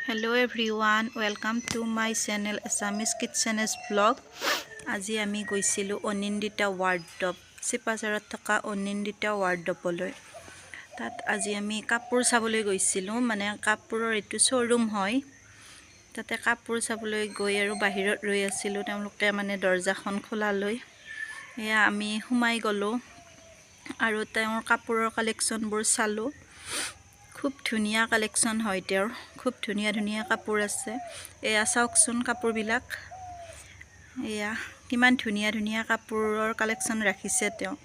Hello everyone, welcome to my channel Assamese kitchen&vlogs. আজি আমি গৈছিলো অনিন্দিতা ৱাৰ্ডব চিপাজাৰত থকা অনিন্দিতা ৱাৰ্ডবলৈ। তাত আজি আমি কাপোৰ চাবলৈ গৈছিলো, মানে কাপোৰৰ এটো শোৰুম হয়। তাতে কাপোৰ চাবলৈ গৈ আৰু বাহিৰত ৰৈ আছিলো, তেওঁলোকে মানে দৰজাখন খোলা লৈ এয়া আমি সোমাই গলো আৰু তেওঁৰ কাপোৰৰ কালেকচনবোৰ চালো। খুব ধুনিয়া কালেকচন হয় তেওঁৰ, খুব ধুনিয়া ধুনিয়া কাপোৰ আছে। এয়া চাওকচোন কাপোৰবিলাক, এয়া কিমান ধুনিয়া ধুনিয়া কাপোৰৰ কালেকচন ৰাখিছে তেওঁ।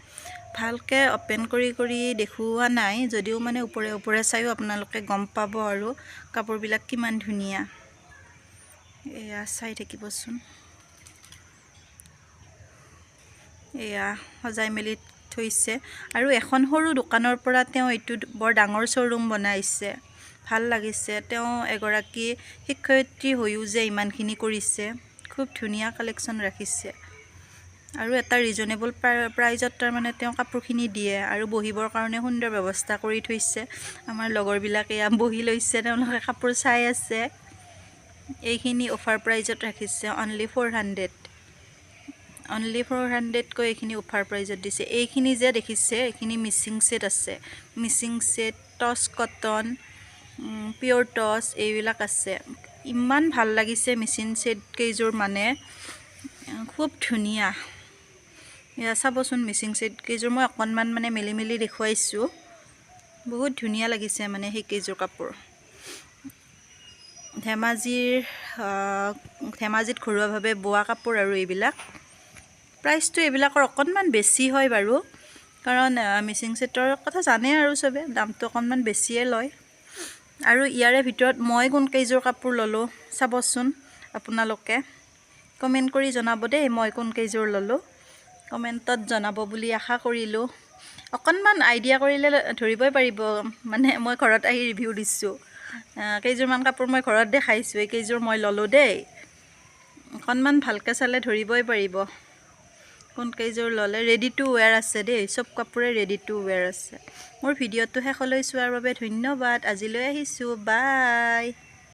ভালকে ওপেন কৰি দেখুৱা নাই, যদিও মানে ওপৰে ওপৰে চাইও আপোনালোকে গম পাব আৰু কাপোৰবিলাক কিমান ধুনিয়া। এয়া চাই থাকিবচোন, এয়া সজাই মেলি থৈছে আৰু এখন সৰু দোকানৰ পৰা তেওঁ এইটো বৰ ডাঙৰ শোৰুম বনাইছে। ভাল লাগিছে, তেওঁ এগৰাকী শিক্ষয়িত্ৰী হৈও যে ইমানখিনি কৰিছে। খুব ধুনিয়া কালেকচন ৰাখিছে আৰু এটা ৰিজনেবল প্ৰাইজত তাৰ মানে তেওঁ কাপোৰখিনি দিয়ে আৰু বহিবৰ কাৰণে সুন্দৰ ব্যৱস্থা কৰি থৈছে। আমাৰ লগৰবিলাকে এয়া বহি লৈছে, তেওঁলোকে কাপোৰ চাই আছে। এইখিনি অফাৰ প্ৰাইজত ৰাখিছে, অনলি 400 কৈ এইখিনি অফাৰ প্ৰাইজত দিছে। এইখিনি যে দেখিছে, এইখিনি মিচিং সেট আছে, মিচিং সেট, টচ কটন, পিওর টচ এইবিলাক আছে। ইমান ভাল লাগিছে মিচিং সেট কেইযোৰ, মানে খুব ধুনিয়া। এয়া চাবচোন মিচিং সেট কেইযোৰ মই অকনমান মানে মেলি দেখুৱাইছো। বহুত ধুনিয়া লাগিছে মানে সেই কেইযোৰ কাপোৰ। ধেমাজিত ঘৰুৱাভাৱে বোৱা কাপোৰ আৰু এইবিলাক। প্ৰাইচটো এইবিলাকৰ অকনমান বেছি হয় বাৰু, কাৰণ মিচিং সেটৰ কথা জানে আৰু সবে, দামটো অকনমান বেছিয়ে লয়। আৰু ইয়াৰে ভিতৰত মই কোন কেইযোৰ কাপোৰ ললো চাবচোন আপোনালোকে। কমেন্ট কৰি জনাব দেই, মই কোন কেইযোৰ ললো কমেন্টত জনাব বুলি আশা কৰিলো। অকনমান আইডিয়া কৰিলে ধৰিবই পাৰিব, মানে মই ঘৰত আহি ৰিভিউ দিছো। কেইযোৰমান কাপোৰ মই ঘৰত দেখাইছো, এই কেইযোৰ মই ললো দেই। অকনমান ভালকে চালে ধৰিবই পাৰিব কোন কেইযোৰ ললে। ৰেডি টু ওয়্যাৰ আছে দেই, সব কাপোৰে ৰেডি টু ওয়্যাৰ আছে। মোৰ ভিডিঅ'টো শেষলৈ চোৱাৰ বাবে ধন্যবাদ। আজিলৈ আহিছো, বাই।